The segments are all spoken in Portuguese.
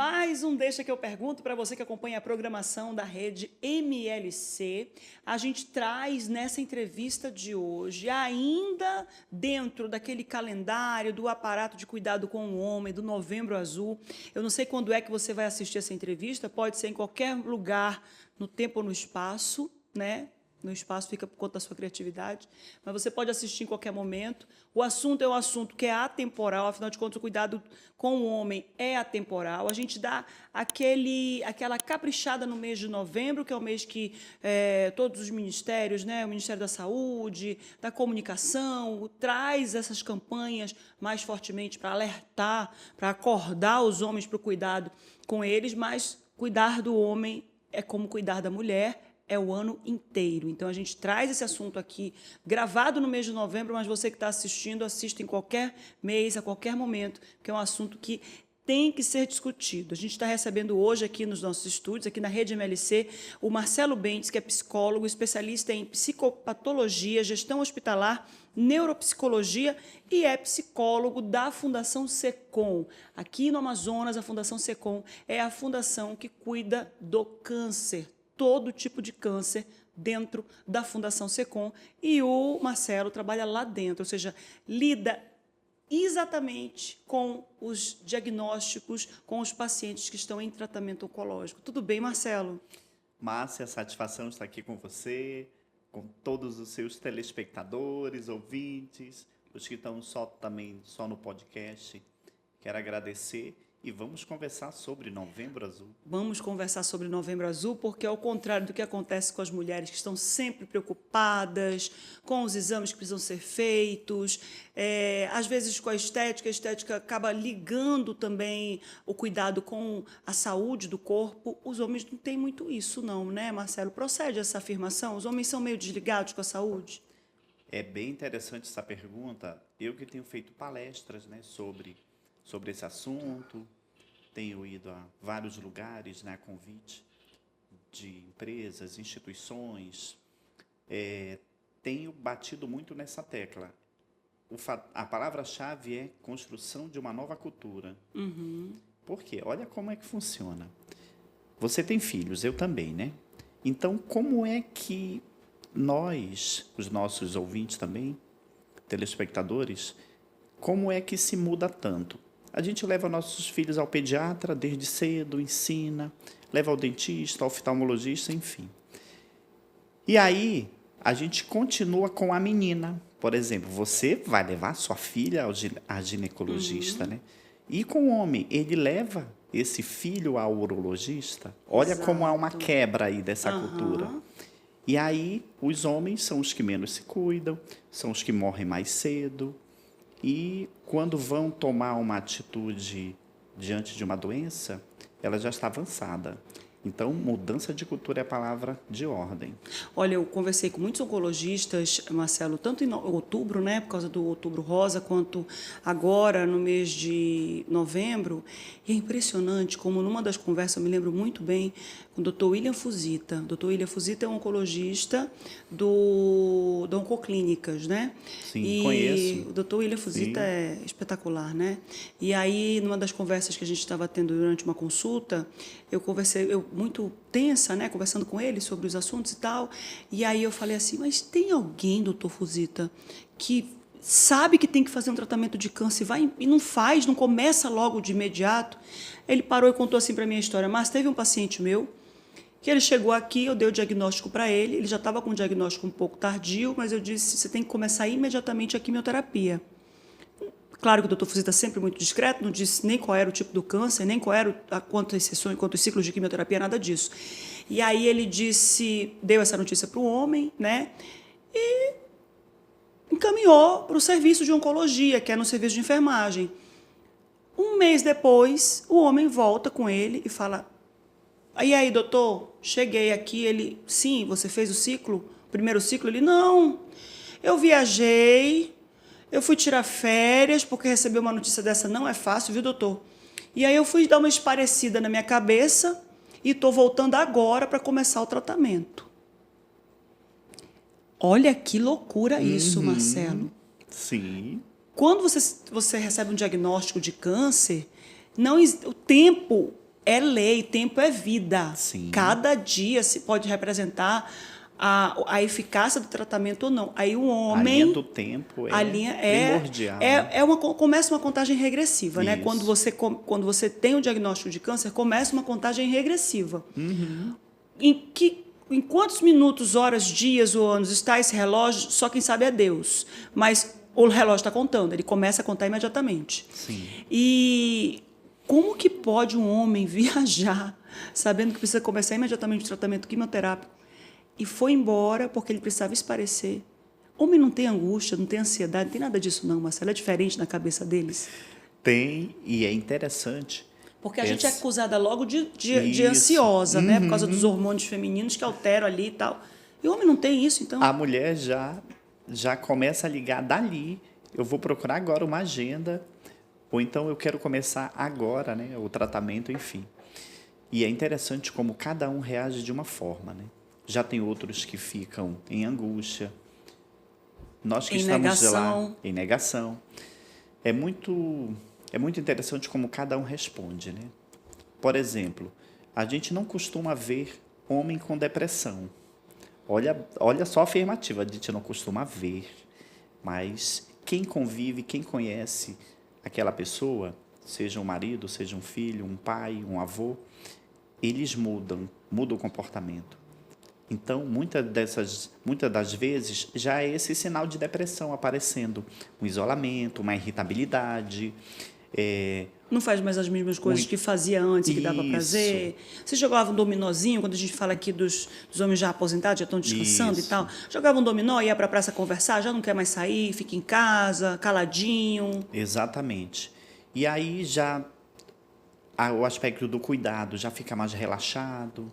Mais um Deixa que eu pergunto para você que acompanha a programação da rede MLC. A gente traz nessa entrevista de hoje, ainda dentro daquele calendário do aparato de cuidado com o homem, do Novembro Azul. Eu não sei quando é que você vai assistir essa entrevista, pode ser em qualquer lugar, no tempo ou no espaço, né? No espaço fica por conta da sua criatividade, mas você pode assistir em qualquer momento. O assunto é um assunto que é atemporal, afinal de contas, o cuidado com o homem é atemporal. A gente dá aquela caprichada no mês de novembro, que é o mês que todos os ministérios, né, o Ministério da Saúde, da Comunicação, traz essas campanhas mais fortemente para alertar, para acordar os homens para o cuidado com eles, mas cuidar do homem é como cuidar da mulher, é o ano inteiro. Então, a gente traz esse assunto aqui, gravado no mês de novembro, mas você que está assistindo, assista em qualquer mês, a qualquer momento, porque é um assunto que tem que ser discutido. A gente está recebendo hoje aqui nos nossos estúdios, aqui na Rede MLC, o Marcelo Bentes, que é psicólogo, especialista em psicopatologia, gestão hospitalar, neuropsicologia e é psicólogo da Fundação SECOM. Aqui no Amazonas, a Fundação SECOM é a fundação que cuida do câncer, todo tipo de câncer dentro da Fundação SECOM, e o Marcelo trabalha lá dentro, ou seja, lida exatamente com os diagnósticos, com os pacientes que estão em tratamento oncológico. Tudo bem, Marcelo? Márcia, satisfação estar aqui com você, com todos os seus telespectadores, ouvintes, os que estão só no podcast. Quero agradecer. E vamos conversar sobre Novembro Azul. Vamos conversar sobre Novembro Azul, porque, ao contrário do que acontece com as mulheres que estão sempre preocupadas com os exames que precisam ser feitos, às vezes com a estética acaba ligando também o cuidado com a saúde do corpo. Os homens não têm muito isso, não, né, Marcelo? Procede essa afirmação? Os homens são meio desligados com a saúde? É bem interessante essa pergunta. Eu que tenho feito palestras, né, sobre esse assunto, tenho ido a vários lugares, né, a convite de empresas, instituições, tenho batido muito nessa tecla. A palavra-chave é construção de uma nova cultura. Uhum. Por quê? Olha como é que funciona. Você tem filhos, eu também, né? Então, como é que nós, os nossos ouvintes também, telespectadores, como é que se muda tanto? A gente leva nossos filhos ao pediatra desde cedo, ensina, leva ao dentista, ao oftalmologista, enfim. E aí, a gente continua com a menina. Por exemplo, você vai levar sua filha à ginecologista, né? E com o homem, ele leva esse filho ao urologista. Olha como há uma quebra aí dessa cultura. E aí, os homens são os que menos se cuidam, são os que morrem mais cedo. E quando vão tomar uma atitude diante de uma doença, ela já está avançada. Então, mudança de cultura é a palavra de ordem. Olha, eu conversei com muitos oncologistas, Marcelo, tanto em outubro, né, por causa do Outubro Rosa, quanto agora, no mês de novembro. E é impressionante como, numa das conversas, eu me lembro muito bem, com o Dr. William Fuzita. O Dr. William Fuzita é um oncologista da Oncoclínicas, né? Sim, conheço. O Dr. William Fuzita é espetacular, né? E aí, numa das conversas que a gente estava tendo durante uma consulta, eu conversei, muito tensa, né, conversando com ele sobre os assuntos e tal, e aí eu falei assim, mas tem alguém, doutor Fuzita, que sabe que tem que fazer um tratamento de câncer e não faz, não começa logo de imediato? Ele parou e contou assim para mim a história. Mas teve um paciente meu que ele chegou aqui, eu dei o diagnóstico para ele já estava com um diagnóstico um pouco tardio, mas eu disse, você tem que começar imediatamente a quimioterapia. Claro que o Dr. Fuzita é sempre muito discreto, não disse nem qual era o tipo do câncer, nem qual era quantas sessões, quantos ciclos de quimioterapia, nada disso. E aí ele deu essa notícia para o homem, né? E encaminhou para o serviço de oncologia, que é no serviço de enfermagem. Um mês depois, o homem volta com ele e fala, e aí, doutor, cheguei aqui. Ele, sim, você fez o primeiro ciclo? Ele, não, eu viajei, eu fui tirar férias, porque receber uma notícia dessa não é fácil, viu, doutor? E aí eu fui dar uma esparecida na minha cabeça e estou voltando agora para começar o tratamento. Olha que loucura isso, Marcelo. Sim. Quando você recebe um diagnóstico de câncer, não, o tempo é lei, tempo é vida. Sim. Cada dia se pode representar a eficácia do tratamento ou não. Aí o homem... A linha do tempo primordial. Né? Começa uma contagem regressiva, né? Isso. Quando você tem o diagnóstico de câncer, começa uma contagem regressiva. Uhum. Em quantos minutos, horas, dias ou anos está esse relógio, só quem sabe é Deus. Mas o relógio está contando, ele começa a contar imediatamente. Sim. E como que pode um homem viajar sabendo que precisa começar imediatamente o tratamento quimioterápico e foi embora porque ele precisava esparecer? Homem não tem angústia, não tem ansiedade, não tem nada disso não, Marcelo. É diferente na cabeça deles. Tem, e é interessante. Porque a gente é acusada logo de Isso. ansiosa, né? Por causa dos hormônios femininos que alteram ali e tal. E o homem não tem isso, então... A mulher já começa a ligar dali. Eu vou procurar agora uma agenda, ou então eu quero começar agora, né? O tratamento, enfim. E é interessante como cada um reage de uma forma, né? Já tem outros que ficam em angústia. Nós que estamos lá em negação. É muito interessante como cada um responde, né? Por exemplo, a gente não costuma ver homem com depressão. Olha só a afirmativa, a gente não costuma ver. Mas quem convive, quem conhece aquela pessoa, seja um marido, seja um filho, um pai, um avô, eles mudam o comportamento. Então, muitas das vezes, já é esse sinal de depressão aparecendo. Um isolamento, uma irritabilidade. Não faz mais as mesmas coisas que fazia antes, que dava prazer. Você jogava um dominozinho, quando a gente fala aqui dos homens já aposentados, já estão descansando e tal. Jogava um dominó, ia para a praça conversar, já não quer mais sair, fica em casa, caladinho. Exatamente. E aí já o aspecto do cuidado já fica mais relaxado,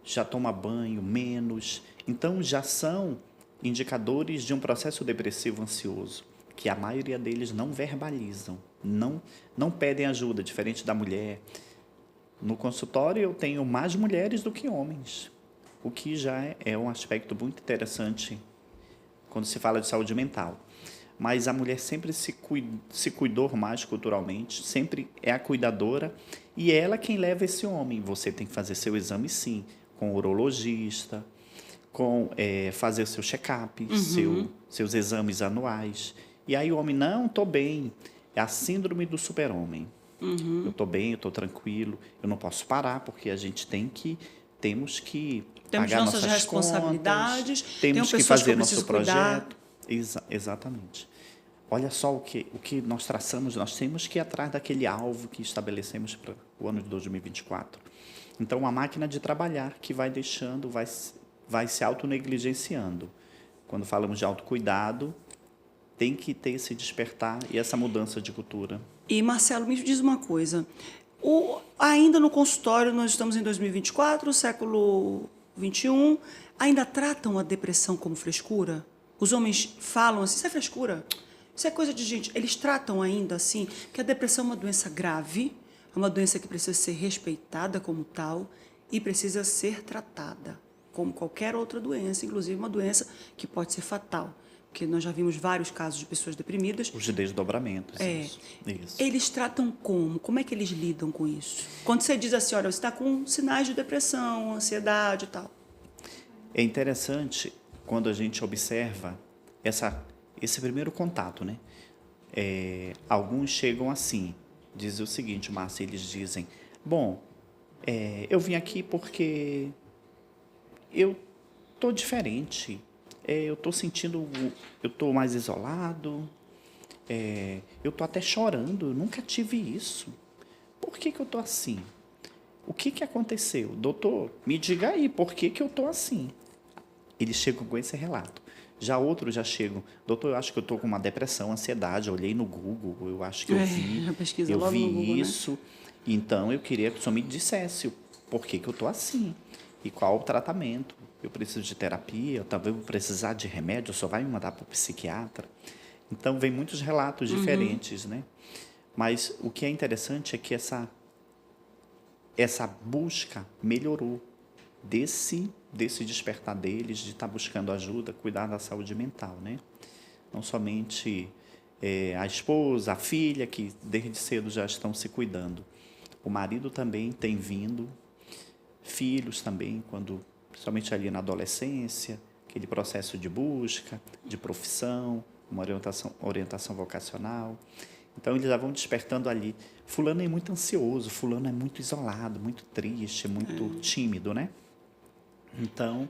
já toma banho menos. Então, já são indicadores de um processo depressivo ansioso, que a maioria deles não verbalizam, não pedem ajuda, diferente da mulher. No consultório, eu tenho mais mulheres do que homens, o que já é um aspecto muito interessante quando se fala de saúde mental. Mas a mulher sempre se cuidou mais culturalmente, sempre é a cuidadora, e é ela quem leva esse homem. Você tem que fazer seu exame, sim, com o urologista, fazer o seu check-up, seus exames anuais. E aí o homem, não, estou bem. É a síndrome do super-homem. Eu estou bem, eu estou tranquilo, eu não posso parar, porque a gente temos que pagar nossas responsabilidades, contas, temos que fazer nosso projeto. Exatamente. Olha só o que nós traçamos, nós temos que ir atrás daquele alvo que estabelecemos para o ano de 2024. Então, uma máquina de trabalhar que vai deixando, vai se autonegligenciando. Quando falamos de autocuidado, tem que ter esse despertar e essa mudança de cultura. E, Marcelo, me diz uma coisa. Ainda no consultório, nós estamos em 2024, século XXI, ainda tratam a depressão como frescura? Os homens falam assim, isso é frescura? Isso é coisa de gente. Eles tratam ainda assim, que a depressão é uma doença grave, é uma doença que precisa ser respeitada como tal e precisa ser tratada como qualquer outra doença, inclusive uma doença que pode ser fatal. Porque nós já vimos vários casos de pessoas deprimidas. Os desdobramentos. Isso. Eles tratam como? Como é que eles lidam com isso? Quando você diz assim, olha, você está com sinais de depressão, ansiedade e tal. É interessante quando a gente observa esse primeiro contato, né? Alguns chegam assim, dizem o seguinte, Márcia, eles dizem, bom, eu vim aqui porque eu estou diferente, eu estou sentindo, eu estou mais isolado, eu estou até chorando, eu nunca tive isso. Por que eu estou assim? O que aconteceu? Doutor, me diga aí, por que eu estou assim? Eles chegam com esse relato. Já outros já chegam, doutor, eu acho que eu estou com uma depressão, ansiedade, eu olhei no Google, eu acho que eu vi Google, isso, né? Então eu queria que o senhor me dissesse por que eu estou assim e qual o tratamento. Eu preciso de terapia, eu também vou precisar de remédio, só vai me mandar para o psiquiatra. Então, vem muitos relatos diferentes, né? Mas o que é interessante é que essa busca melhorou desse despertar deles, de estar buscando ajuda, cuidar da saúde mental, né? Não somente a esposa, a filha, que desde cedo já estão se cuidando, O marido também tem vindo, filhos também, principalmente ali na adolescência, aquele processo de busca, de profissão, uma orientação vocacional. Então, eles já vão despertando ali. Fulano é muito ansioso, fulano é muito isolado, muito triste, muito tímido, né? Então,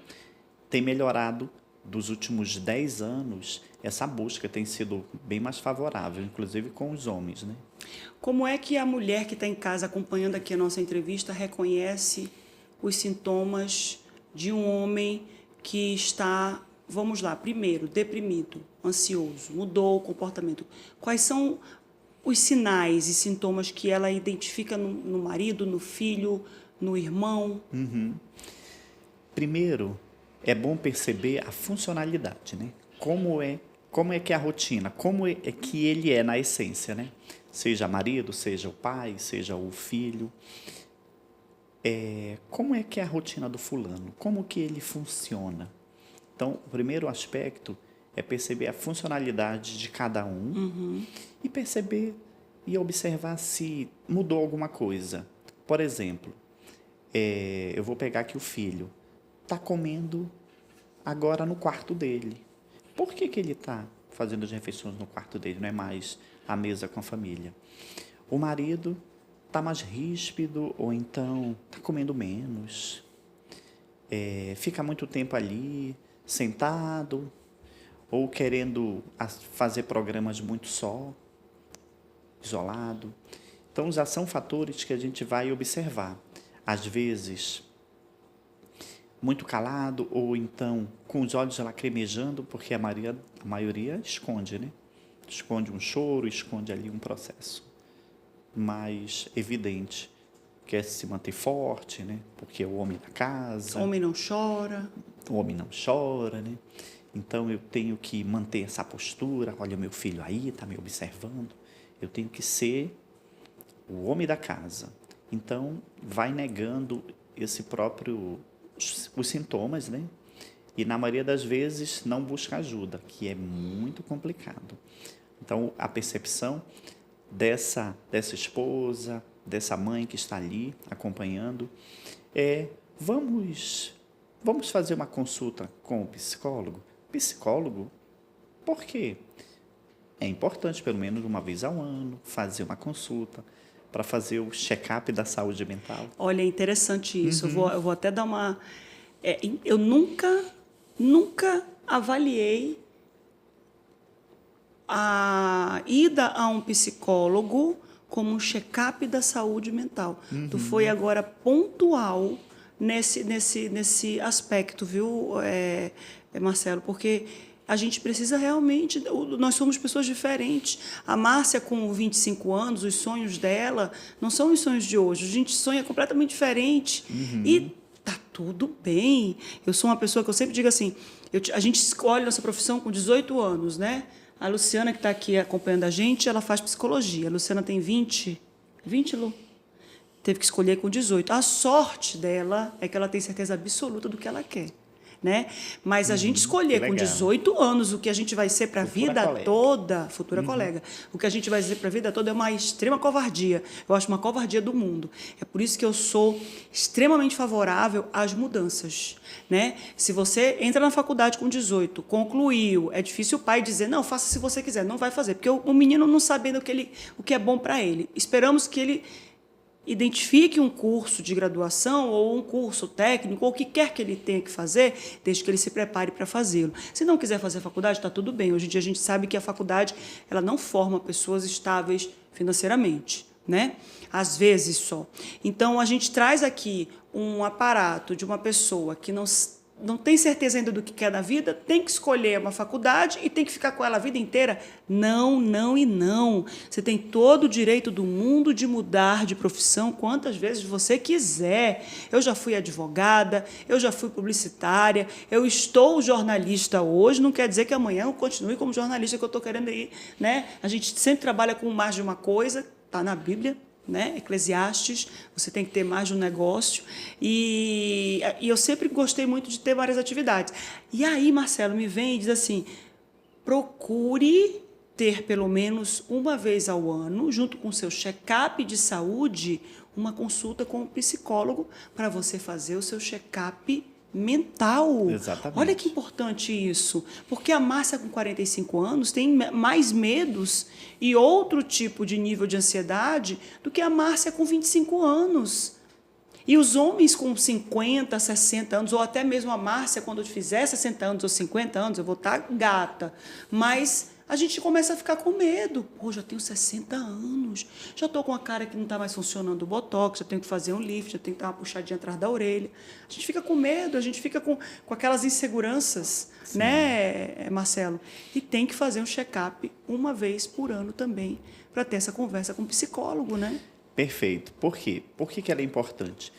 tem melhorado dos últimos 10 anos, essa busca tem sido bem mais favorável, inclusive com os homens, né? Como é que a mulher que está em casa acompanhando aqui a nossa entrevista reconhece os sintomas de um homem que está, vamos lá, primeiro, deprimido, ansioso, mudou o comportamento? Quais são os sinais e sintomas que ela identifica no marido, no filho, no irmão? Primeiro, é bom perceber a funcionalidade, né? Como é que é a rotina, como é que ele é na essência, né? Seja marido, seja o pai, seja o filho. Como é que é a rotina do fulano? Como que ele funciona? Então, o primeiro aspecto é perceber a funcionalidade de cada um e perceber e observar se mudou alguma coisa. Por exemplo, eu vou pegar aqui o filho. Está comendo agora no quarto dele. Por que ele está fazendo as refeições no quarto dele, não é mais à mesa com a família? O marido está mais ríspido ou então está comendo menos. Fica muito tempo ali, sentado, ou querendo fazer programas muito só, isolado. Então, já são fatores que a gente vai observar. Às vezes, muito calado, ou então com os olhos lacrimejando, porque a maioria esconde, né? Esconde um choro, esconde ali um processo mais evidente. Quer se manter forte, né? Porque é o homem da casa. O homem não chora. O homem não chora, né? Então, eu tenho que manter essa postura. Olha, meu filho aí está me observando. Eu tenho que ser o homem da casa. Então, vai negando os sintomas, né? E, na maioria das vezes, não busca ajuda, que é muito complicado. Então, a percepção dessa esposa, dessa mãe que está ali acompanhando, vamos fazer uma consulta com o psicólogo? Psicólogo? Por quê? É importante, pelo menos uma vez ao ano, fazer uma consulta para fazer o check-up da saúde mental. Olha, é interessante isso. Eu vou até dar uma... eu nunca avaliei a ida a um psicólogo como um check-up da saúde mental. Tu foi agora pontual nesse aspecto, viu, Marcelo? Porque a gente precisa realmente... Nós somos pessoas diferentes. A Márcia, com 25 anos, os sonhos dela não são os sonhos de hoje. A gente sonha completamente diferente. E tá tudo bem. Eu sou uma pessoa que eu sempre digo assim, a gente escolhe nossa profissão com 18 anos, né? A Luciana, que está aqui acompanhando a gente, ela faz psicologia. A Luciana tem 20, Lu? Teve que escolher com 18. A sorte dela é que ela tem certeza absoluta do que ela quer, né? Mas a gente escolher com 18 anos o que a gente vai ser para a vida toda, futura colega, o que a gente vai ser para a vida toda é uma extrema covardia. Eu acho uma covardia do mundo. É por isso que eu sou extremamente favorável às mudanças, né? Se você entra na faculdade com 18, concluiu, é difícil o pai dizer, não, faça se você quiser. Não vai fazer, porque o menino não sabe ainda o que é bom para ele. Esperamos que ele identifique um curso de graduação ou um curso técnico, ou o que quer que ele tenha que fazer, desde que ele se prepare para fazê-lo. Se não quiser fazer faculdade, está tudo bem. Hoje em dia a gente sabe que a faculdade ela não forma pessoas estáveis financeiramente, né? Às vezes só. Então, a gente traz aqui um aparato de uma pessoa que não tem certeza ainda do que quer na vida, tem que escolher uma faculdade e tem que ficar com ela a vida inteira? Não, não e não. Você tem todo o direito do mundo de mudar de profissão quantas vezes você quiser. Eu já fui advogada, eu já fui publicitária, eu estou jornalista hoje, não quer dizer que amanhã eu continue como jornalista, que eu estou querendo ir, né? A gente sempre trabalha com mais de uma coisa, está na Bíblia, né? Eclesiastes, você tem que ter mais de um negócio, e eu sempre gostei muito de ter várias atividades. E aí, Marcelo me vem e diz assim, procure ter pelo menos uma vez ao ano, junto com o seu check-up de saúde, uma consulta com um psicólogo para você fazer o seu check-up mental. Exatamente. Olha que importante isso, porque a Márcia com 45 anos tem mais medos e outro tipo de nível de ansiedade do que a Márcia com 25 anos. E os homens com 50, 60 anos, ou até mesmo a Márcia, quando eu fizer 60 anos ou 50 anos, eu vou estar gata. Mas a gente começa a ficar com medo. Pô, já tenho 60 anos, já estou com a cara que não está mais funcionando o botox, já tenho que fazer um lift, já tenho que dar uma puxadinha atrás da orelha. A gente fica com medo, a gente fica com aquelas inseguranças, sim, né, Marcelo? E tem que fazer um check-up uma vez por ano também, para ter essa conversa com o psicólogo, né? Perfeito. Por quê? Por que ela é importante?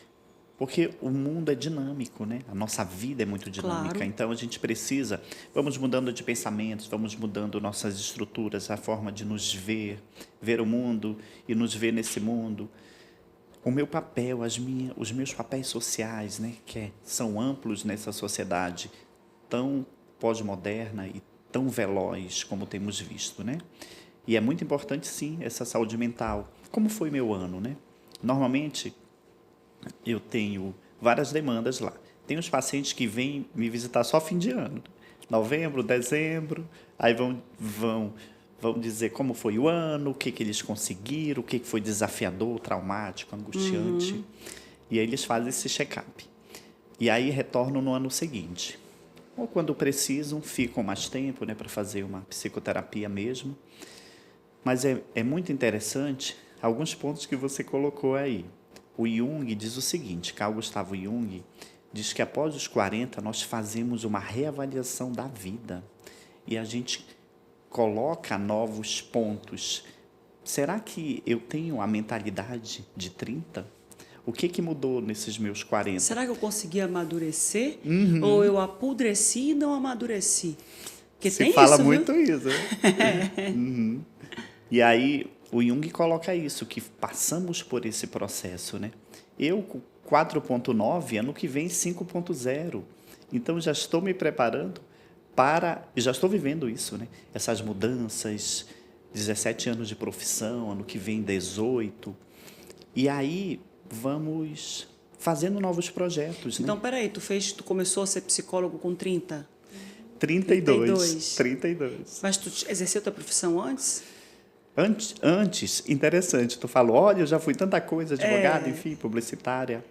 Porque o mundo é dinâmico, né? A nossa vida é muito dinâmica. Claro. Então, a gente precisa... Vamos mudando de pensamentos, vamos mudando nossas estruturas, a forma de nos ver, ver o mundo e nos ver nesse mundo. O meu papel, os meus papéis sociais, né? São amplos nessa sociedade tão pós-moderna e tão veloz como temos visto, né? E é muito importante, sim, essa saúde mental. Como foi meu ano, né? Normalmente, eu tenho várias demandas lá. Tem os pacientes que vêm me visitar só fim de ano. Novembro, dezembro, aí vão dizer como foi o ano, o que eles conseguiram, o que foi desafiador, traumático, angustiante. Uhum. E aí eles fazem esse check-up. E aí retornam no ano seguinte. Ou quando precisam, ficam mais tempo, né, para fazer uma psicoterapia mesmo. Mas é muito interessante alguns pontos que você colocou aí. O Jung diz o seguinte, Carl Gustavo Jung diz que após os 40 nós fazemos uma reavaliação da vida e a gente coloca novos pontos. Será que eu tenho a mentalidade de 30? O que mudou nesses meus 40? Será que eu consegui amadurecer? Uhum. Ou eu apodreci e não amadureci? Porque você tem fala isso, muito viu? isso. Uhum. E aí o Jung coloca isso, que passamos por esse processo, né? Eu com 4.9, ano que vem 5.0. Então já estou me preparando já estou vivendo isso, né? Essas mudanças, 17 anos de profissão, ano que vem 18. E aí vamos fazendo novos projetos, então, né? peraí, tu começou a ser psicólogo com 30? 32. Mas tu exerceu tua profissão antes? Antes, interessante, tu falou, olha, eu já fui tanta coisa, advogada, enfim, publicitária.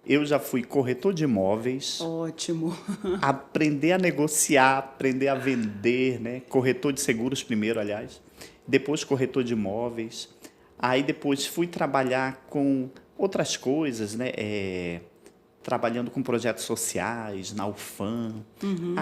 Eu já fui corretor de imóveis. Ótimo. Aprender a negociar, aprender a vender, né? Corretor de seguros primeiro, aliás. Depois corretor de imóveis. Aí depois fui trabalhar com outras coisas, né? Trabalhando com projetos sociais, na UFAM. Uhum.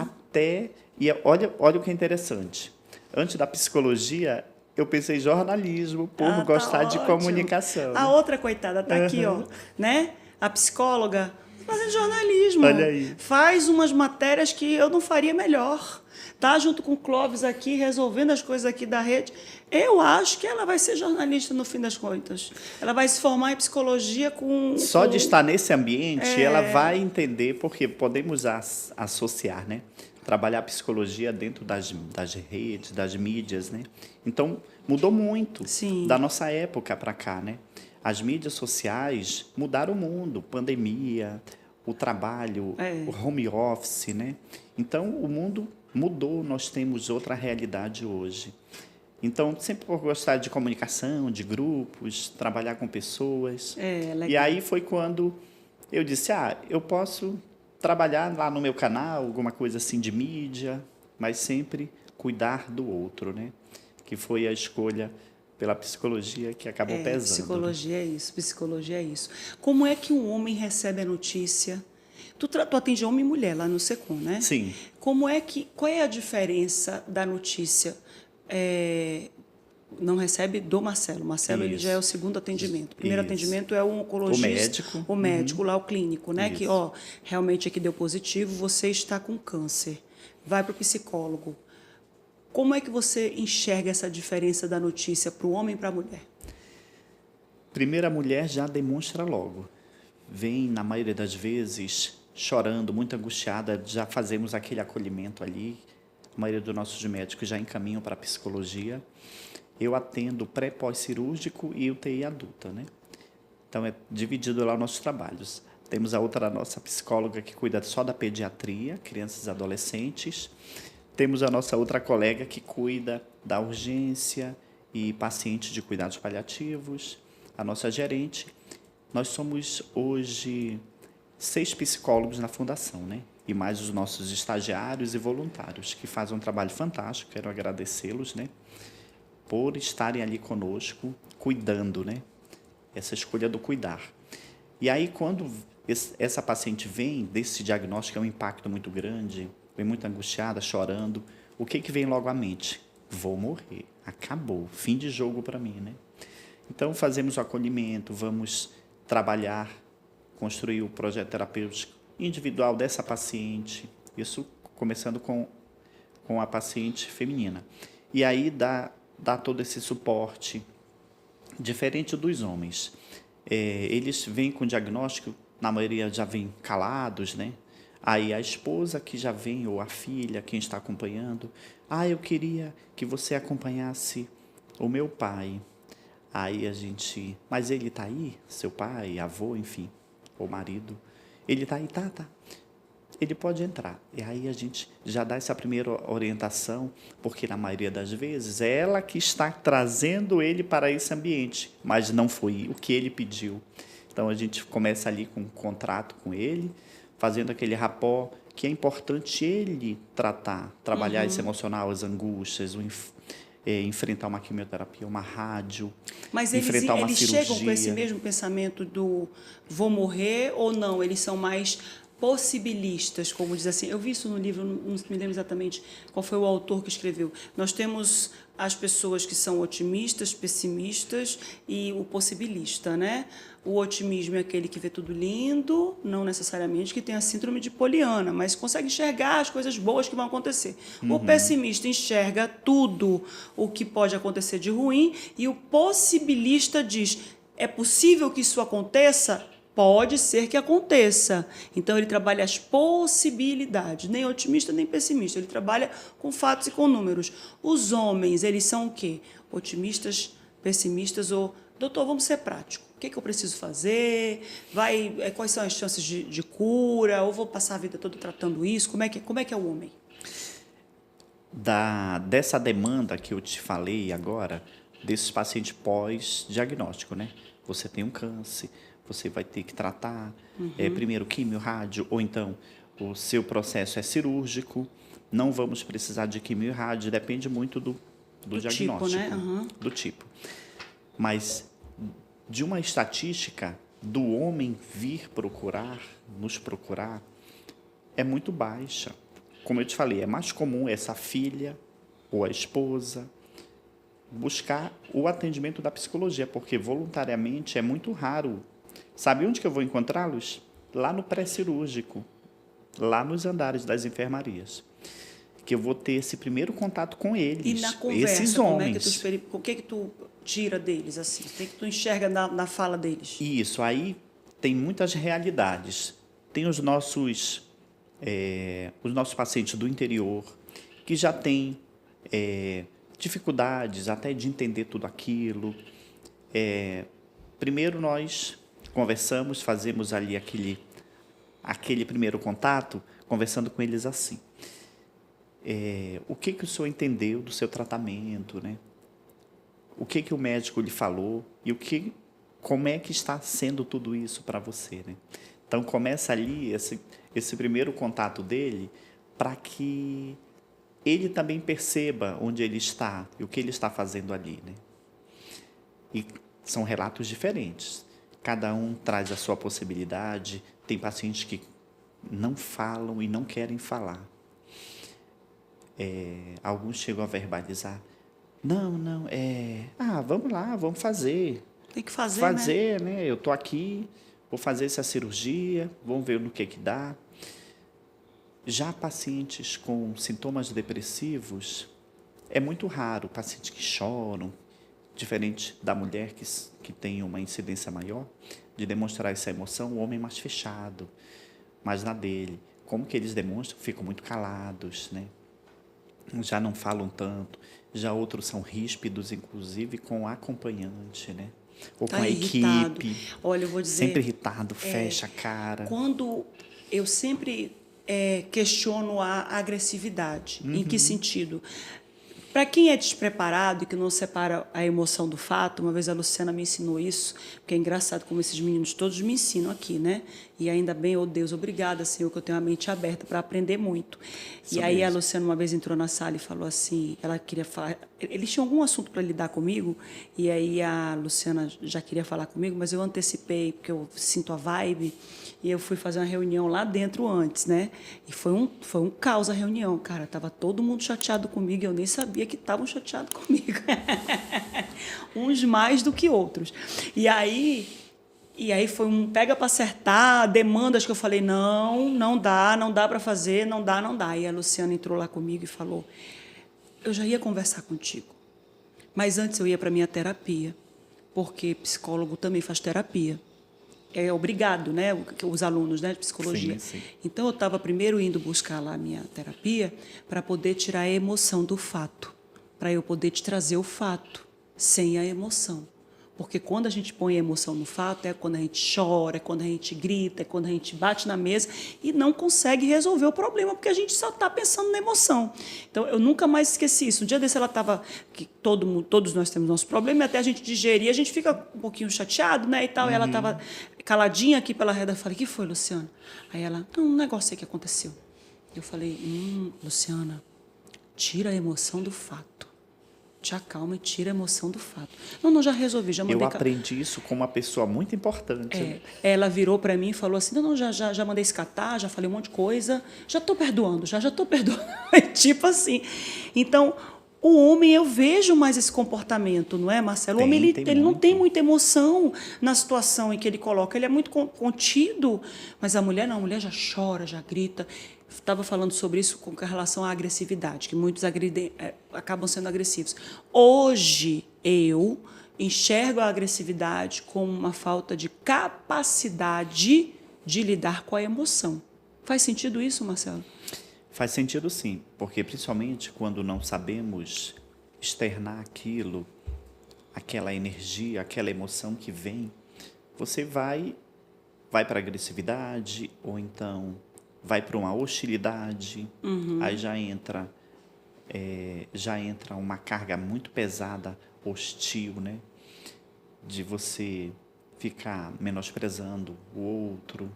E olha o que é interessante. Antes da psicologia, eu pensei em jornalismo, por gostar de comunicação. A outra, coitada, tá aqui, ó, né? A psicóloga fazendo jornalismo. Olha aí. Faz umas matérias que eu não faria melhor. Tá junto com o Clóvis aqui, resolvendo as coisas aqui da rede. Eu acho que ela vai ser jornalista no fim das contas. Ela vai se formar em psicologia com... Só de estar nesse ambiente, ela vai entender, porque podemos associar, né? Trabalhar a psicologia dentro das redes, das mídias, né? Então, mudou muito. Sim. Da nossa época para cá, né? As mídias sociais mudaram o mundo, pandemia, o trabalho, o home office, né? Então, o mundo mudou, nós temos outra realidade hoje. Então, sempre por gostar de comunicação, de grupos, trabalhar com pessoas. Legal. E aí foi quando eu disse, eu posso trabalhar lá no meu canal, alguma coisa assim de mídia, mas sempre cuidar do outro, né? Que foi a escolha pela psicologia que acabou pesando. Psicologia é isso, psicologia é isso. Como é que um homem recebe a notícia? Tu atende homem e mulher lá no Secom, né? Sim. Qual é a diferença da notícia? Não recebe do Marcelo. Marcelo, ele já é o segundo atendimento. O primeiro atendimento é o oncologista. O médico lá, o clínico, né? Isso. Que, realmente aqui deu positivo, você está com câncer. Vai para o psicólogo. Como é que você enxerga essa diferença da notícia para o homem e para a mulher? Primeiro, a mulher já demonstra logo. Vem, na maioria das vezes, chorando, muito angustiada, já fazemos aquele acolhimento ali. a maioria dos nossos médicos já encaminham para a psicologia. Eu atendo pré, pós-cirúrgico e UTI adulta, né? Então, é dividido lá os nossos trabalhos. Temos a outra nossa psicóloga que cuida só da pediatria, crianças e adolescentes. Temos a nossa outra colega que cuida da urgência e pacientes de cuidados paliativos. A nossa gerente. Nós somos, hoje, 6 psicólogos na fundação, né? E mais os nossos estagiários e voluntários, que fazem um trabalho fantástico. Quero agradecê-los, né? Por estarem ali conosco, cuidando, né? Essa escolha do cuidar. E aí, quando essa paciente vem desse diagnóstico, é um impacto muito grande, vem muito angustiada, chorando, o que vem logo à mente? Vou morrer, acabou, fim de jogo para mim, né? Então, fazemos o acolhimento, vamos trabalhar, construir o projeto terapêutico individual dessa paciente, isso começando com a paciente feminina. E aí, dá todo esse suporte, diferente dos homens. Eles vêm com diagnóstico, na maioria já vêm calados, né? Aí a esposa que já vem, ou a filha, quem está acompanhando, eu queria que você acompanhasse o meu pai. Aí a gente, mas ele está aí? Seu pai, avô, enfim, ou marido. Ele está aí? Tá. Ele pode entrar. E aí a gente já dá essa primeira orientação, porque na maioria das vezes é ela que está trazendo ele para esse ambiente, mas não foi o que ele pediu. Então a gente começa ali com um contrato com ele, fazendo aquele rapport que é importante ele trabalhar esse emocional, as angústias, enfrentar uma quimioterapia, uma rádio, Mas enfrentar uma eles cirurgia. chegam com esse mesmo pensamento do vou morrer ou não? Eles são mais possibilistas, como diz assim. Eu vi isso no livro, não me lembro exatamente qual foi o autor que escreveu. Nós temos as pessoas que são otimistas, pessimistas e o possibilista, né? O otimismo é aquele que vê tudo lindo, não necessariamente que tem a síndrome de Poliana, mas consegue enxergar as coisas boas que vão acontecer. O pessimista enxerga tudo o que pode acontecer de ruim e o possibilista diz: é possível que isso aconteça? Pode ser que aconteça. Então, ele trabalha as possibilidades, nem otimista nem pessimista. Ele trabalha com fatos e com números. Os homens, eles são o quê? Otimistas, pessimistas ou... Doutor, vamos ser práticos. O que eu preciso fazer? Quais são as chances de cura? Ou vou passar a vida toda tratando isso? Como é que é o homem? Dessa demanda que eu te falei agora, desses pacientes pós-diagnóstico, né? Você tem um câncer, você vai ter que tratar, primeiro químio, rádio, ou então o seu processo é cirúrgico, não vamos precisar de químio e rádio, depende muito do diagnóstico, tipo, né? Do tipo. Mas de uma estatística do homem nos procurar, é muito baixa. Como eu te falei, é mais comum essa filha ou a esposa buscar o atendimento da psicologia, porque voluntariamente é muito raro. Sabe onde que eu vou encontrá-los? Lá no pré-cirúrgico, lá nos andares das enfermarias, que eu vou ter esse primeiro contato com eles, E na conversa, esses homens. o que tu tira deles, assim? O que tu enxerga na fala deles? Isso, aí tem muitas realidades. Tem os nossos pacientes do interior, que já têm dificuldades até de entender tudo aquilo. Primeiro nós conversamos, fazemos ali aquele primeiro contato, conversando com eles assim. O que o senhor entendeu do seu tratamento, né? O que o médico lhe falou e como é que está sendo tudo isso para você, né? Então começa ali esse primeiro contato dele para que ele também perceba onde ele está e o que ele está fazendo ali, né? E são relatos diferentes. Cada um traz a sua possibilidade. Tem pacientes que não falam e não querem falar. Alguns chegam a verbalizar. Não, vamos lá, vamos fazer. Tem que fazer, né? Eu estou aqui, vou fazer essa cirurgia, vamos ver no que dá. Já pacientes com sintomas depressivos, é muito raro pacientes que choram, diferente da mulher que tem uma incidência maior de demonstrar essa emoção, o homem é mais fechado, mais na dele. Como que eles demonstram? Ficam muito calados, né? já não falam tanto, já outros são ríspidos, inclusive com o acompanhante, né? Ou Tá com a irritado. equipe, Olha, eu vou dizer, sempre irritado, fecha a cara. quando eu sempre questiono a agressividade. Em que sentido? Para quem é despreparado e que não separa a emoção do fato, uma vez a Luciana me ensinou isso, porque é engraçado como esses meninos todos me ensinam aqui, né? E ainda bem, oh Deus, obrigada, Senhor, que eu tenho a mente aberta para aprender muito. Isso E aí a mesmo. Luciana uma vez entrou na sala e falou assim, ela queria falar, eles tinham algum assunto para lidar comigo, e aí a Luciana já queria falar comigo, mas eu antecipei, porque eu sinto a vibe, e eu fui fazer uma reunião lá dentro antes, né? E foi um caos a reunião, cara. Tava todo mundo chateado comigo e eu nem sabia que estavam chateados comigo. Uns mais do que outros. E aí foi um pega para acertar, demandas que eu falei, não dá para fazer, não dá. E a Luciana entrou lá comigo e falou, eu já ia conversar contigo, mas antes eu ia para minha terapia, porque psicólogo também faz terapia. É obrigado, né, os alunos, né, de psicologia. Sim, sim. Então, eu estava primeiro indo buscar lá a minha terapia para poder tirar a emoção do fato, para eu poder te trazer o fato, sem a emoção. Porque quando a gente põe a emoção no fato, é quando a gente chora, é quando a gente grita, é quando a gente bate na mesa e não consegue resolver o problema, porque a gente só está pensando na emoção. Então, eu nunca mais esqueci isso. Um dia desse ela estava, que todos nós temos nosso problema, e até a gente digerir, a gente fica um pouquinho chateado, né, e tal. E ela estava caladinha aqui pela reda. Eu falei, que foi, Luciana? Aí ela, não, um negócio aí que aconteceu. Eu falei, Luciana, tira a emoção do fato. Te acalma e tira a emoção do fato. Não, já resolvi, já mandei... Eu aprendi isso com uma pessoa muito importante. Né? Ela virou para mim e falou assim, não, já mandei escatar, já falei um monte de coisa, já estou perdoando, já estou perdoando. Tipo assim. Então, o homem, eu vejo mais esse comportamento, não é, Marcelo? O homem, ele não tem muita emoção na situação em que ele coloca, ele é muito contido, mas a mulher não, a mulher já chora, já grita. Estava falando sobre isso com relação à agressividade, que muitos acabam sendo agressivos. Hoje, eu enxergo a agressividade como uma falta de capacidade de lidar com a emoção. Faz sentido isso, Marcelo? Faz sentido sim, porque principalmente quando não sabemos externar aquilo, aquela energia, aquela emoção que vem, você vai para a agressividade ou então vai para uma hostilidade, aí já entra uma carga muito pesada, hostil, né? De você ficar menosprezando o outro,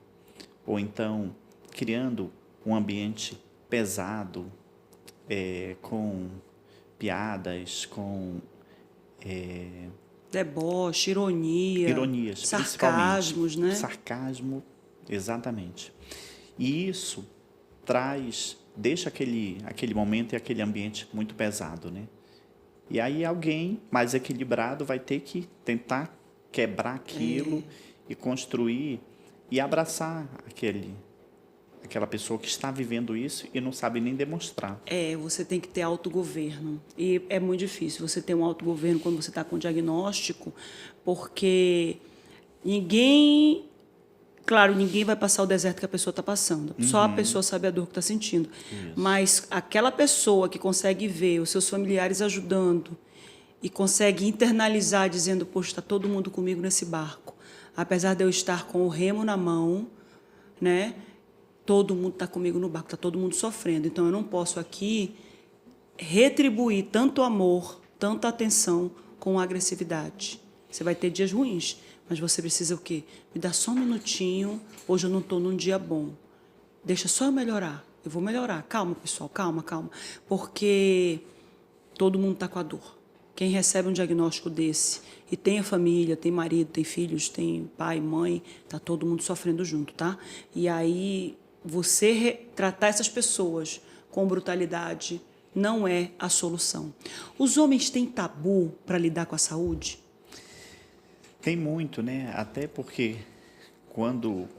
ou então criando um ambiente pesado, com piadas, com deboche, ironias, sarcasmos, né? Sarcasmo, exatamente. E isso deixa aquele momento e aquele ambiente muito pesado, né? E aí alguém mais equilibrado vai ter que tentar quebrar aquilo e construir e abraçar aquela pessoa que está vivendo isso e não sabe nem demonstrar. Você tem que ter autogoverno. E é muito difícil você ter um autogoverno quando você está com diagnóstico, porque ninguém vai passar o deserto que a pessoa está passando. Só a pessoa sabe a dor que está sentindo. Isso. Mas aquela pessoa que consegue ver os seus familiares ajudando e consegue internalizar dizendo, poxa, está todo mundo comigo nesse barco. Apesar de eu estar com o remo na mão, né? Todo mundo está comigo no barco, está todo mundo sofrendo. Então, eu não posso aqui retribuir tanto amor, tanta atenção com agressividade. Você vai ter dias ruins, mas você precisa o quê? Me dá só um minutinho, hoje eu não estou num dia bom. Deixa só eu melhorar, eu vou melhorar. Calma, pessoal, calma. Porque todo mundo está com a dor. Quem recebe um diagnóstico desse e tem a família, tem marido, tem filhos, tem pai, mãe, está todo mundo sofrendo junto, tá? E aí, você tratar essas pessoas com brutalidade não é a solução. Os homens têm tabu para lidar com a saúde? Tem muito, né? Até porque quando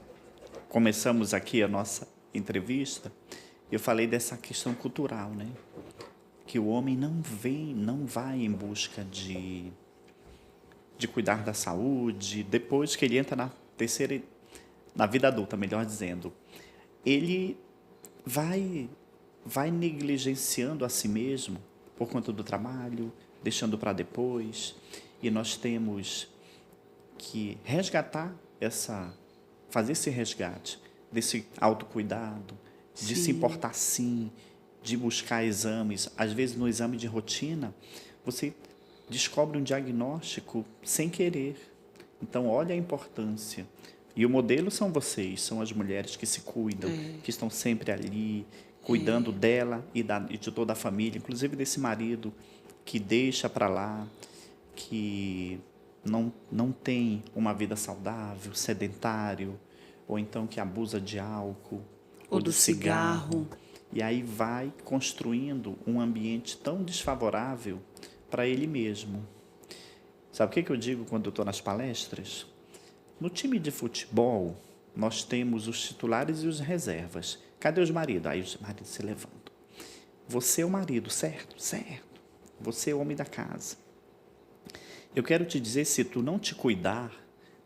começamos aqui a nossa entrevista, eu falei dessa questão cultural, né? Que o homem não vai em busca de cuidar da saúde, depois que ele entra na vida adulta, melhor dizendo. Ele vai vai negligenciando a si mesmo por conta do trabalho, deixando para depois, e nós temos que fazer esse resgate desse autocuidado, de se importar sim, de buscar exames. Às vezes, no exame de rotina, você descobre um diagnóstico sem querer. Então, olha a importância. E o modelo são vocês, são as mulheres que se cuidam, que estão sempre ali, cuidando dela e de toda a família, inclusive desse marido que deixa para lá, que não tem uma vida saudável, sedentário, ou então que abusa de álcool, ou do cigarro. E aí vai construindo um ambiente tão desfavorável para ele mesmo. Sabe o que eu digo quando eu estou nas palestras? No time de futebol, nós temos os titulares e os reservas. Cadê os maridos? Aí os maridos se levantam. Você é o marido, certo? Certo. Você é o homem da casa. Eu quero te dizer, se tu não te cuidar,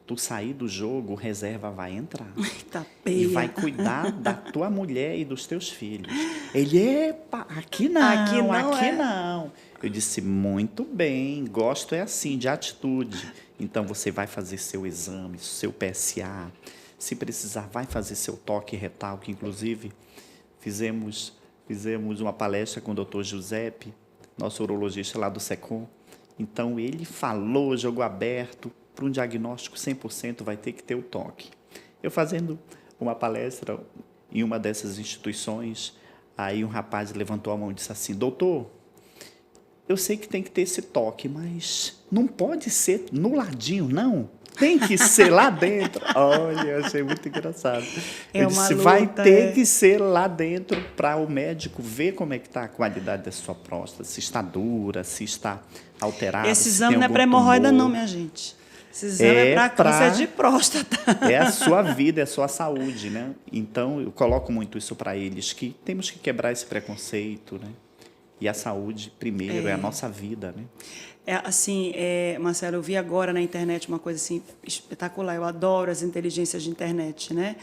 tu sair do jogo, o reserva vai entrar. Eita, e vai cuidar da tua mulher e dos teus filhos. Ele, epa, aqui não. Eu disse, muito bem, gosto é assim, de atitude. Então, você vai fazer seu exame, seu PSA. Se precisar, vai fazer seu toque retal, que inclusive fizemos uma palestra com o Dr. Giuseppe, nosso urologista lá do SECOM. Então, ele falou, jogo aberto, para um diagnóstico 100% vai ter que ter o toque. Eu fazendo uma palestra em uma dessas instituições, aí um rapaz levantou a mão e disse assim, doutor, eu sei que tem que ter esse toque, mas não pode ser no ladinho, não. Tem que ser lá dentro. Olha, eu achei muito engraçado. Eu disse, vai ter que ser lá dentro para o médico ver como é que está a qualidade da sua próstata, se está dura, se está alterada. Esse exame não é para hemorroida não, minha gente. Esse exame é para câncer de próstata. É a sua vida, é a sua saúde, né? Então, eu coloco muito isso para eles, que temos que quebrar esse preconceito, né? E a saúde, primeiro, é a nossa vida, né? Marcelo, eu vi agora na internet uma coisa assim espetacular. Eu adoro as inteligências de internet, né?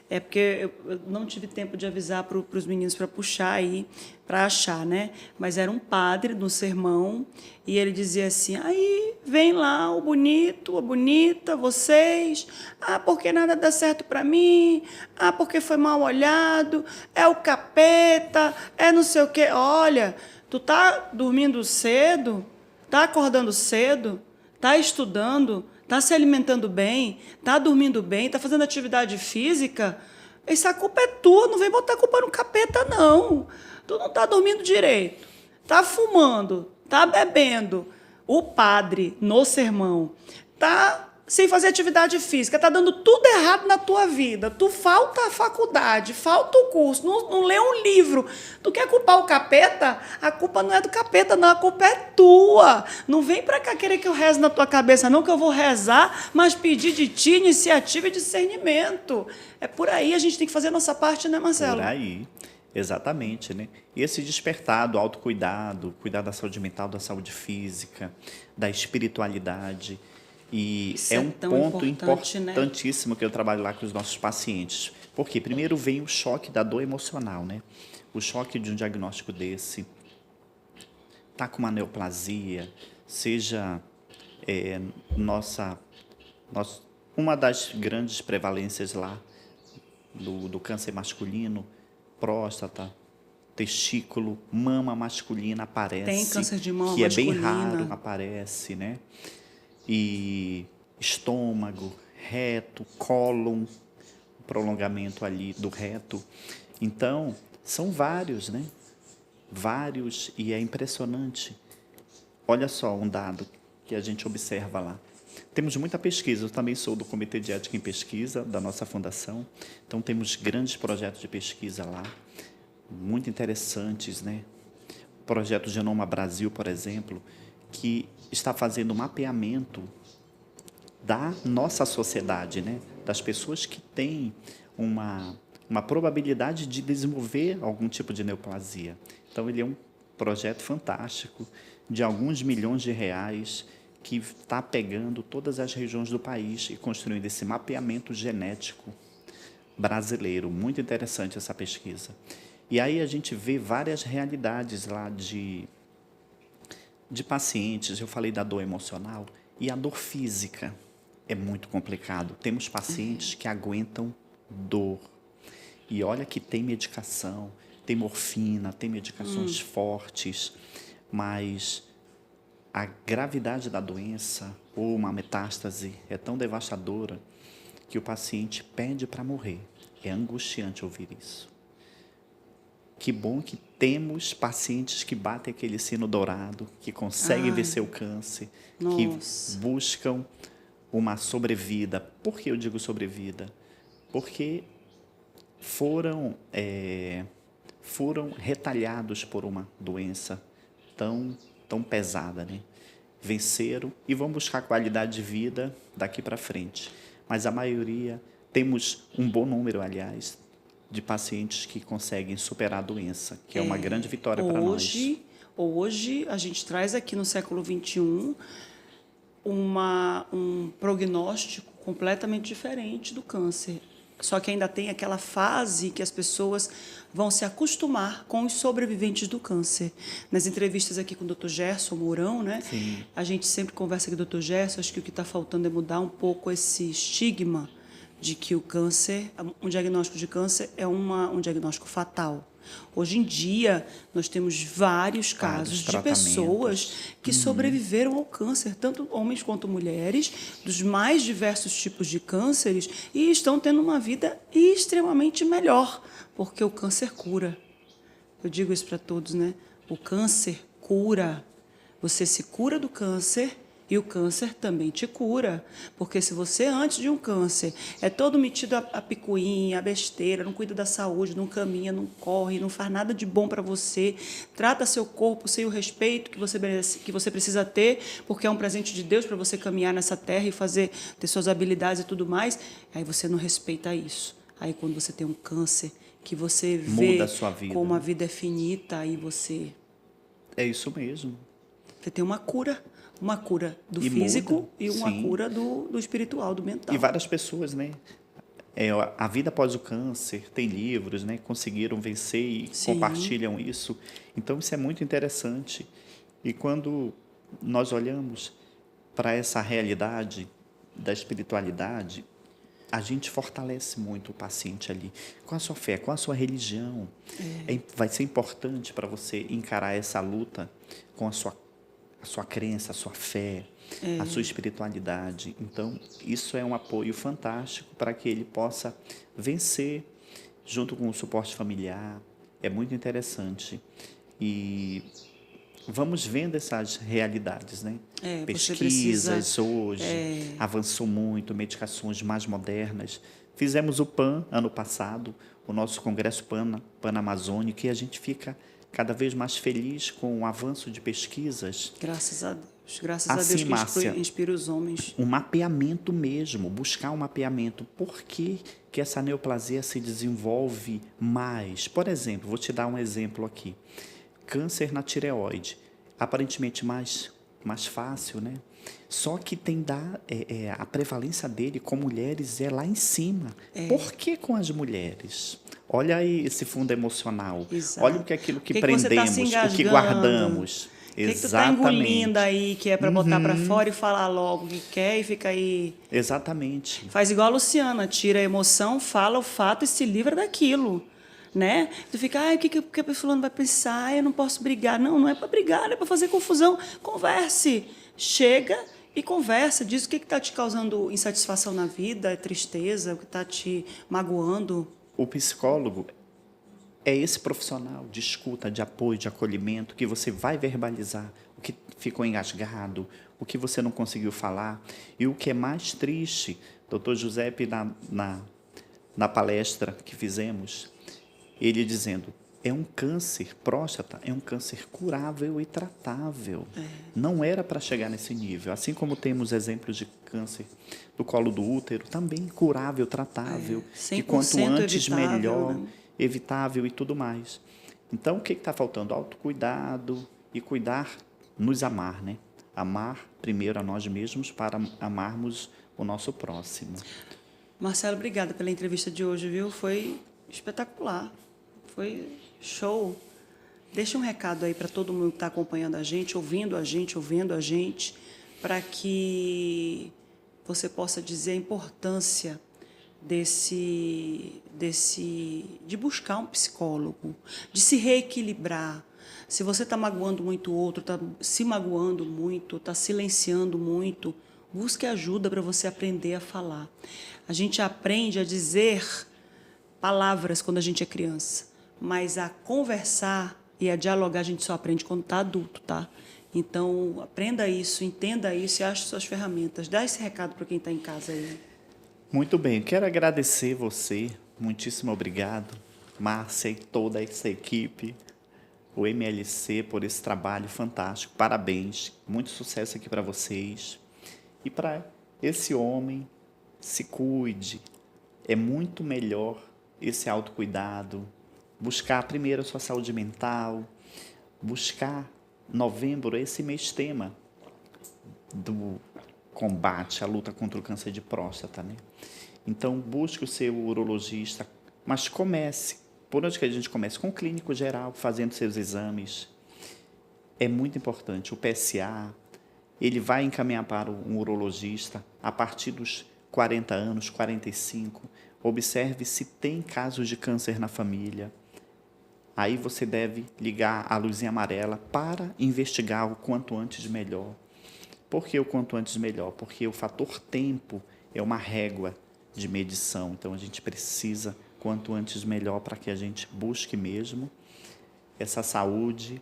É porque eu não tive tempo de avisar para os meninos para puxar aí, para achar, né? Mas era um padre no sermão e ele dizia assim, aí vem lá o bonito, a bonita, vocês, porque nada dá certo para mim, porque foi mal olhado, é o capeta, é não sei o quê. Olha, tu tá dormindo cedo, tá acordando cedo, tá estudando, está se alimentando bem, está dormindo bem, está fazendo atividade física, essa culpa é tua, não vem botar a culpa no capeta, não. Tu não está dormindo direito, está fumando, está bebendo. O padre, no sermão, está sem fazer atividade física, está dando tudo errado na tua vida. Tu falta a faculdade, falta o curso, não lê um livro. Tu quer culpar o capeta? A culpa não é do capeta, não, a culpa é tua. Não vem para cá querer que eu reze na tua cabeça, não, que eu vou rezar, mas pedir de ti iniciativa e discernimento. É por aí, a gente tem que fazer a nossa parte, né, Marcelo? Por aí, exatamente, né? E esse despertar do autocuidado, cuidar da saúde mental, da saúde física, da espiritualidade. E isso é um ponto importantíssimo, né? Que eu trabalho lá com os nossos pacientes. Porque primeiro vem o choque da dor emocional, né? O choque de um diagnóstico desse. Tá com uma neoplasia, seja uma das grandes prevalências lá do câncer masculino, próstata, testículo, mama masculina aparece. Tem câncer de mama que masculina. É bem raro, aparece, né? E estômago, reto, cólon, prolongamento ali do reto. Então, são vários, né? Vários, e é impressionante. Olha só um dado que a gente observa lá. Temos muita pesquisa, eu também sou do Comitê de Ética em Pesquisa, da nossa fundação, então temos grandes projetos de pesquisa lá, muito interessantes, né? O projeto Genoma Brasil, por exemplo, que está fazendo um mapeamento da nossa sociedade, né? Das pessoas que têm uma probabilidade de desenvolver algum tipo de neoplasia. Então, ele é um projeto fantástico, de alguns milhões de reais, que está pegando todas as regiões do país e construindo esse mapeamento genético brasileiro. Muito interessante essa pesquisa. E aí a gente vê várias realidades lá de pacientes. Eu falei da dor emocional e a dor física é muito complicado. Temos pacientes que aguentam dor. E olha que tem medicação, tem morfina, tem medicações fortes, mas a gravidade da doença ou uma metástase é tão devastadora que o paciente pede para morrer. É angustiante ouvir isso. Que bom que temos pacientes que batem aquele sino dourado, que conseguem vencer o câncer, que buscam uma sobrevida. Por que eu digo sobrevida? Porque foram retalhados por uma doença tão pesada, né? Venceram e vão buscar qualidade de vida daqui para frente. Mas a maioria, temos um bom número, aliás, de pacientes que conseguem superar a doença, que é uma grande vitória para nós. Hoje, a gente traz aqui no século XXI um prognóstico completamente diferente do câncer. Só que ainda tem aquela fase que as pessoas vão se acostumar com os sobreviventes do câncer. Nas entrevistas aqui com o Dr. Gerson Mourão, né? Sim. A gente sempre conversa com o Dr. Gerson, acho que o que está faltando é mudar um pouco esse estigma de que o câncer, um diagnóstico de câncer é um diagnóstico fatal. Hoje em dia, nós temos vários casos de pessoas que sobreviveram ao câncer, tanto homens quanto mulheres, dos mais diversos tipos de cânceres, e estão tendo uma vida extremamente melhor, porque o câncer cura. Eu digo isso para todos, né? O câncer cura. Você se cura do câncer e o câncer também te cura. Porque se você, antes de um câncer, é todo metido a picuinha, a besteira, não cuida da saúde, não caminha, não corre, não faz nada de bom para você, trata seu corpo sem o respeito que você precisa ter, porque é um presente de Deus para você caminhar nessa terra e ter suas habilidades e tudo mais, aí você não respeita isso. Aí quando você tem um câncer, que você vê como a vida é finita, aí você... É isso mesmo. Você tem uma cura do físico e uma cura do espiritual, do mental. E várias pessoas, né? A vida após o câncer, tem livros, né? Conseguiram vencer e compartilham isso. Então, isso é muito interessante. E quando nós olhamos para essa realidade da espiritualidade, a gente fortalece muito o paciente ali. Com a sua fé, com a sua religião. Vai ser importante para você encarar essa luta com a sua crença, a sua fé, a sua espiritualidade. Então, isso é um apoio fantástico para que ele possa vencer junto com o suporte familiar. É muito interessante. E vamos vendo essas realidades, né? Pesquisas hoje, avançou muito, medicações mais modernas. Fizemos o PAN ano passado, o nosso Congresso Pan-Amazônico, e a gente fica cada vez mais feliz com o avanço de pesquisas. Graças a Deus. Graças a Deus que Márcia, inspira os homens. Um mapeamento mesmo, buscar um mapeamento. Por que essa neoplasia se desenvolve mais? Por exemplo, vou te dar um exemplo aqui. Câncer na tireoide. Aparentemente mais fácil, né? Só que a prevalência dele com mulheres é lá em cima. Por que com as mulheres? Olha aí esse fundo emocional. Exato. Olha aquilo que prendemos, o que guardamos. O que tu tá engolindo aí, que é para botar para fora e falar logo o que quer e fica aí... Exatamente. Faz igual a Luciana, tira a emoção, fala o fato e se livra daquilo. Né? Tu fica, o que a pessoa vai pensar? Eu não posso brigar. Não é para brigar, não é para fazer confusão. Converse. Chega e conversa. Diz o que está te causando insatisfação na vida, tristeza, o que está te magoando. O psicólogo é esse profissional de escuta, de apoio, de acolhimento, que você vai verbalizar o que ficou engasgado, o que você não conseguiu falar. E o que é mais triste, Dr. Giuseppe, na palestra que fizemos, ele dizendo, é um câncer, próstata, é um câncer curável e tratável. Não era para chegar nesse nível. Assim como temos exemplos de câncer do colo do útero, também curável, tratável. Que quanto antes, melhor, né? Evitável e tudo mais. Então, o que está faltando? Autocuidado e nos amar, né? Amar primeiro a nós mesmos para amarmos o nosso próximo. Marcelo, obrigada pela entrevista de hoje, viu? Foi espetacular. Foi Show! Deixa um recado aí para todo mundo que está acompanhando a gente, ouvindo a gente, para que você possa dizer a importância de buscar um psicólogo, de se reequilibrar. Se você está magoando muito o outro, está se magoando muito, está silenciando muito, busque ajuda para você aprender a falar. A gente aprende a dizer palavras quando a gente é criança, mas a conversar e a dialogar a gente só aprende quando está adulto, tá? Então, aprenda isso, entenda isso e ache suas ferramentas. Dá esse recado para quem está em casa aí. Muito bem, quero agradecer você, muitíssimo obrigado, Márcia e toda essa equipe, o MLC, por esse trabalho fantástico, parabéns, muito sucesso aqui para vocês. E para esse homem, se cuide, é muito melhor esse autocuidado, buscar primeiro a sua saúde mental, buscar novembro, esse mês tema do combate, a luta contra o câncer de próstata, né? Então, busque o seu urologista, mas comece. Por onde que a gente começa? Com o clínico geral, fazendo seus exames. É muito importante. O PSA, ele vai encaminhar para um urologista a partir dos 40 anos, 45. Observe se tem casos de câncer na família. Aí você deve ligar a luzinha amarela para investigar o quanto antes melhor. Por que o quanto antes melhor? Porque o fator tempo é uma régua de medição. Então, a gente precisa quanto antes melhor para que a gente busque mesmo essa saúde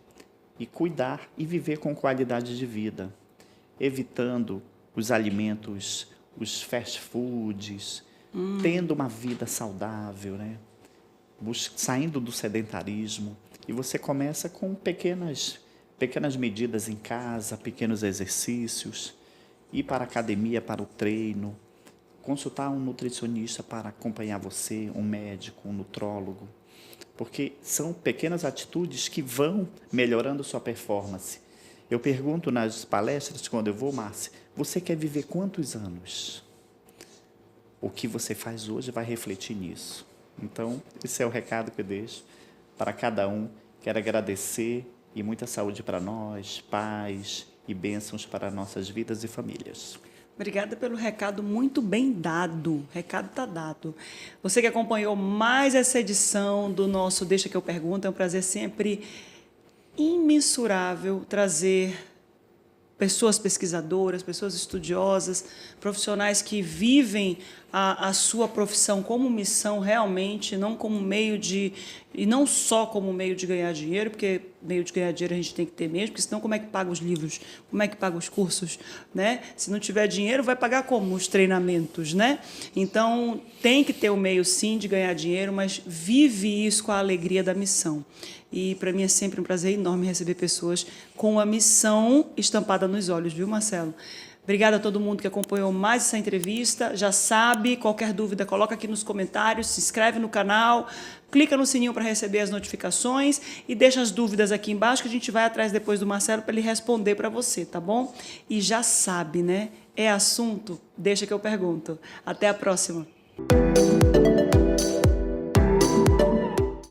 e cuidar e viver com qualidade de vida, evitando os alimentos, os fast foods, tendo uma vida saudável, né? Saindo do sedentarismo. E você começa com pequenas medidas em casa, pequenos exercícios, ir para a academia, para o treino, consultar um nutricionista para acompanhar você, um médico, um nutrólogo, porque são pequenas atitudes que vão melhorando sua performance. Eu pergunto nas palestras, quando eu vou, Márcia, você quer viver quantos anos? O que você faz hoje vai refletir nisso. Então, esse é o recado que eu deixo para cada um. Quero agradecer e muita saúde para nós, paz e bênçãos para nossas vidas e famílias. Obrigada pelo recado muito bem dado. O recado está dado. Você que acompanhou mais essa edição do nosso Deixa que eu pergunto, é um prazer sempre imensurável trazer pessoas pesquisadoras, pessoas estudiosas, profissionais que vivem a sua profissão como missão realmente, não como meio de... E não só como meio de ganhar dinheiro, porque meio de ganhar dinheiro a gente tem que ter mesmo, porque senão como é que paga os livros? Como é que paga os cursos? Né? Se não tiver dinheiro, vai pagar como? Os treinamentos, né? Então, tem que ter o meio, sim, de ganhar dinheiro, mas vive isso com a alegria da missão. E, para mim, é sempre um prazer enorme receber pessoas com a missão estampada nos olhos, viu, Marcelo? Obrigada a todo mundo que acompanhou mais essa entrevista. Já sabe, qualquer dúvida, coloca aqui nos comentários, se inscreve no canal, clica no sininho para receber as notificações e deixa as dúvidas aqui embaixo que a gente vai atrás depois do Marcelo para ele responder para você, tá bom? E já sabe, né? É assunto? Deixa que eu pergunto. Até a próxima.